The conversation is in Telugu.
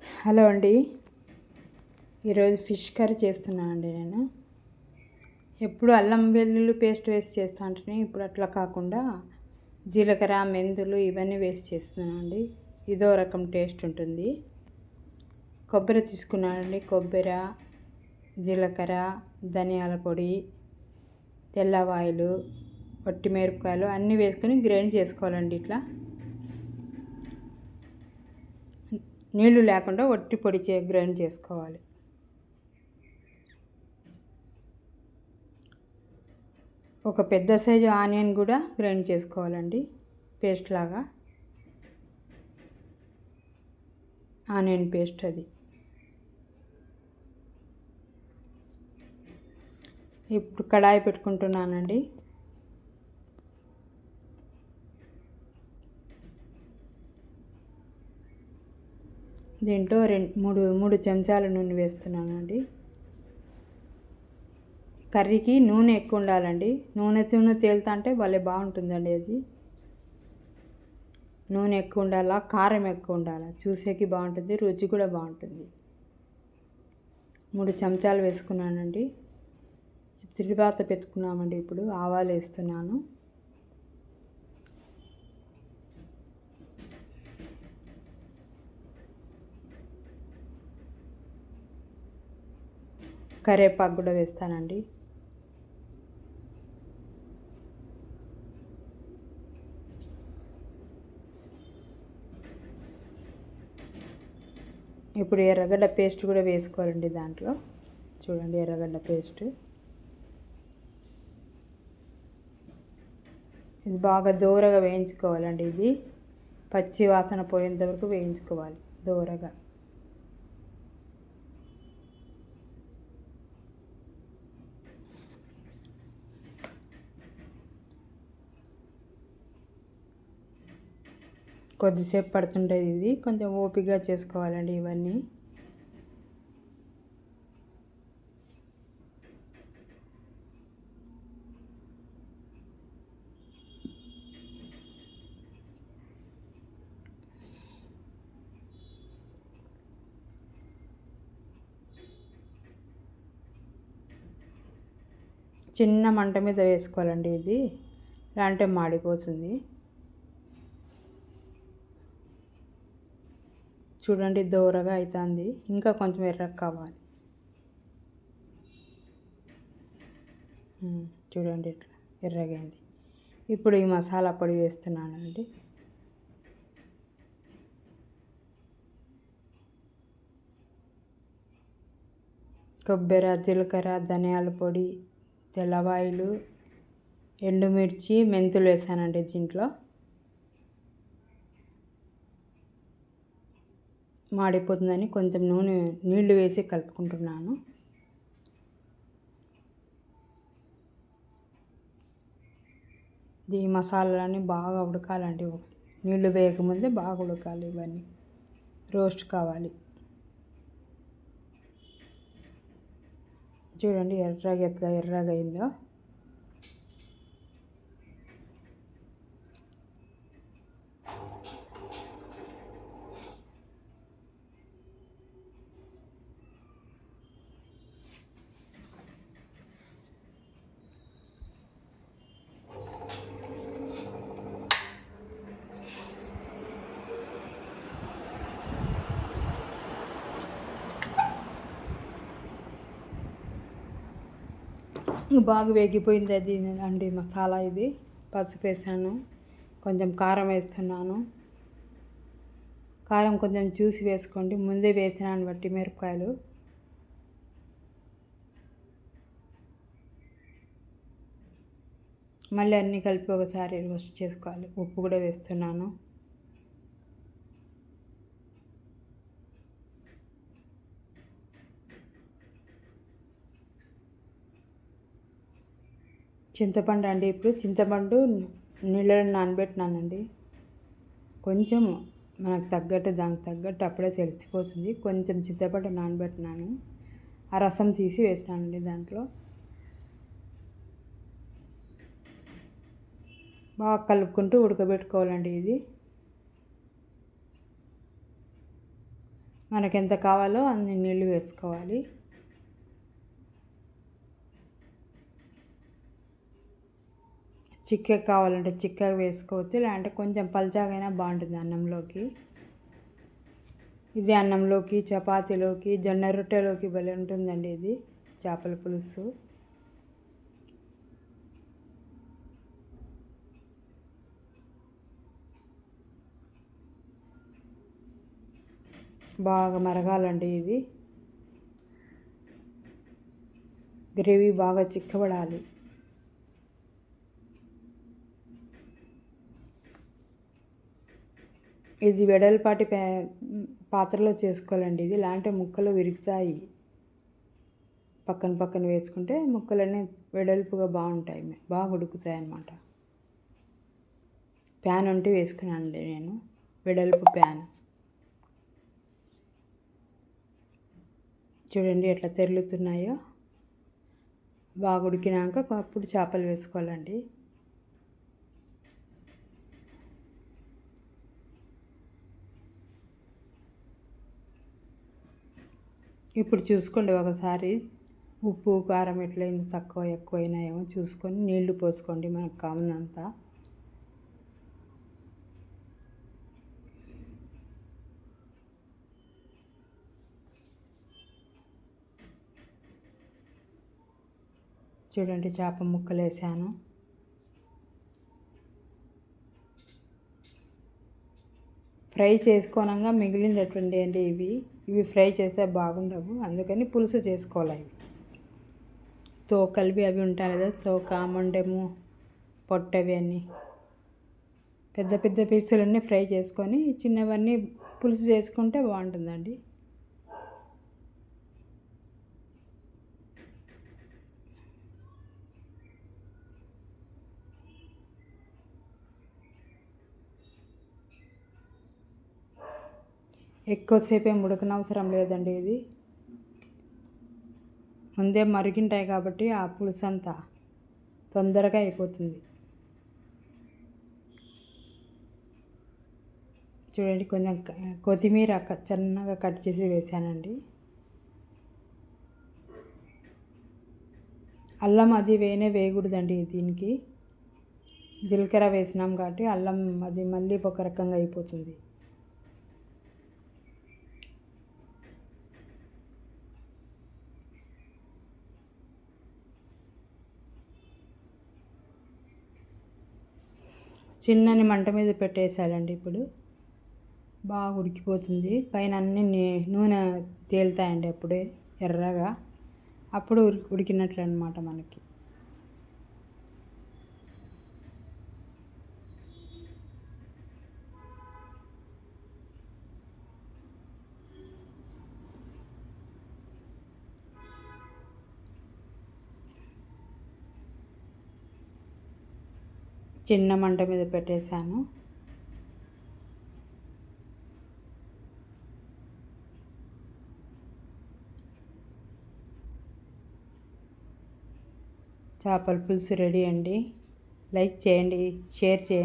హలో అండి. ఈరోజు ఫిష్ కర్రీ చేస్తున్నానండి. నేను ఎప్పుడు అల్లం వెల్లుల్లి పేస్ట్ వేసి చేస్తా అంటే ఇప్పుడు అట్లా కాకుండా జీలకర్ర మెంతులు ఇవన్నీ వేసి చేస్తున్నానండి. ఇదో రకం టేస్ట్ ఉంటుంది. కొబ్బరి తీసుకున్నానండి. కొబ్బరి, జీలకర్ర, ధనియాల పొడి, తెల్లవాయిలు, మిరపకాయలు అన్నీ వేసుకొని గ్రైండ్ చేసుకోవాలండి. ఇట్లా నీళ్లు లేకుండా వట్టి పొడి గ్రైండ్ చేసుకోవాలి. ఒక పెద్ద సైజు ఆనియన్ కూడా గ్రైండ్ చేసుకోవాలండి. పేస్ట్ లాగా ఆనియన్ పేస్ట్ అది. ఇప్పుడు కడాయి పెట్టుకుంటున్నానండి. దీంట్లో మూడు చెంచాల నూనె వేస్తున్నానండి. కర్రీకి నూనె ఎక్కువ ఉండాలండి. నూనె తేలుతా అంటే భలే బాగుంటుందండి. అది నూనె ఎక్కువ ఉండాలా, కారం ఎక్కువ ఉండాలా, చూసేకి బాగుంటుంది, రుచి కూడా బాగుంటుంది. 3 చెంచాలు వేసుకున్నానండి. తిరువాత పెట్టుకున్నామండి. ఇప్పుడు ఆవాలు వేస్తున్నాను. కరివేపాకు కూడా వేస్తానండి. ఇప్పుడు ఎర్రగడ్డ పేస్ట్ కూడా వేసుకోవాలండి. దాంట్లో చూడండి, ఎర్రగడ్డ పేస్ట్ ఇది బాగా దూరగా వేయించుకోవాలండి. ఇది పచ్చి వాసన పోయేంత వరకు వేయించుకోవాలి దూరగా. కొద్దిసేపు పడుతుంటుంది. ఇది కొంచెం ఓపికగా చేసుకోవాలండి ఇవన్నీ. చిన్న మంట మీద వేసుకోవాలండి. ఇది లేదంటే మాడిపోతుంది. చూడండి, దూరగా అవుతుంది. ఇంకా కొంచెం ఎర్రగా కావాలి. చూడండి, ఇట్లా ఎర్రగైంది. ఇప్పుడు ఈ మసాలా పొడి వేస్తున్నానండి. కొబ్బరి, జీలకర్ర, ధనియాల పొడి, తెల్లవాయిలు, ఎండుమిర్చి, మెంతులు వేసానండి. దీంట్లో మాడిపోతుందని కొంచెం నీళ్లు వేసి కలుపుకుంటున్నాను. ఈ మసాలాలన్నీ బాగా ఉడకాలండి. నీళ్లు వేయకముందే బాగా ఉడకాలి. ఇవన్నీ రోస్ట్ కావాలి. చూడండి, ఎర్రగా అయిందో. బాగా వేగిపోయింది అది అండి మసాలా. ఇది పసుపు వేసాను, కొంచెం కారం వేస్తున్నాను. కారం కొంచెం చూసి వేసుకోండి. ముందే వేసినాను మిరపకాయలు. మళ్ళీ అన్నీ కలిపి ఒకసారి రోస్ట్ చేసుకోవాలి. ఉప్పు కూడా వేస్తున్నాను. చింతపండు అండి. ఇప్పుడు చింతపండు నీళ్ళలో నానబెట్టినానండి. కొంచెం మనకు తగ్గట్టు, దానికి తగ్గట్టు అప్పుడే తెలిసిపోతుంది. కొంచెం చింతపండు నానబెట్టినాను. ఆ రసం తీసి వేసినానండి. దాంట్లో బాగా కలుపుకుంటూ ఉడకబెట్టుకోవాలండి. ఇది మనకు ఎంత కావాలో అన్ని నీళ్ళు వేసుకోవాలి. చిక్కగా కావాలంటే చిక్కగా వేసుకోవచ్చు, లేదంటే కొంచెం పల్చగైనా బాగుంటుంది అన్నంలోకి. ఇది అన్నంలోకి, చపాతీలోకి, జొన్న రొట్టెలోకి భలే ఉంటుందండి ఇది చేపల పులుసు. బాగా మరగాలండి ఇది. గ్రేవీ బాగా చిక్కబడాలి. ఇది వెడల్పాటి పాత్రలో చేసుకోవాలండి ఇది, లాంటి ముక్కలు విరుగుతాయి. పక్కన పక్కన వేసుకుంటే ముక్కలన్నీ వెడల్పుగా బాగుంటాయి, బాగా ఉడుకుతాయి అన్నమాట. ప్యాన్ ఉంటే వేసుకున్నానండి నేను, వెడల్పు ప్యాన్. చూడండి ఎట్లా తెరులుతున్నాయో. బాగా ఉడికినాక అప్పుడు చేపలు వేసుకోవాలండి. ఇప్పుడు చూసుకోండి ఒకసారి, ఉప్పు కారం ఎట్లయింది, తక్కువ ఎక్కువైనాయేమో చూసుకొని నీళ్లు పోసుకోండి మనకు కావాలంత. చూడండి చేప ముక్కలు వేసాను. ఫ్రై చేసుకోనంగా మిగిలినటువంటి అండి ఇవి ఫ్రై చేస్తే బాగుండవు, అందుకని పులుసు చేసుకోవాలి. ఇవి తోకలివి అవి ఉంటాయి కదా, తోక మొండెము పొట్టవి అన్నీ పెద్ద పెద్ద పీసులన్నీ ఫ్రై చేసుకొని చిన్నవన్నీ పులుసు చేసుకుంటే బాగుంటుందండి. ఎక్కువసేపు ఏం ఉడకనవసరం లేదండి, ఇది ముందే మరిగింటాయి కాబట్టి ఆ పులుసు అంతా తొందరగా అయిపోతుంది. చూడండి కొంచెం కొత్తిమీర చిన్నగా కట్ చేసి వేసానండి. అల్లం అది వేయకూడదండి దీనికి, జీలకర్ర వేసినాం కాబట్టి అల్లం అది మళ్ళీ ఒక రకంగా అయిపోతుంది. చిన్నని మంట మీద పెట్టేసాలండి. ఇప్పుడు బాగా ఉడికిపోతుంది, పైన అన్ని నూనె తేలుతాయండి అప్పుడే ఎర్రగా, అప్పుడు ఉడికినట్లు అన్నమాట మనకి. చిన్న మంట మీద పెట్టేశాను. చేపల పులుసు రెడీ అండి. లైక్ చేయండి, షేర్ చేయండి.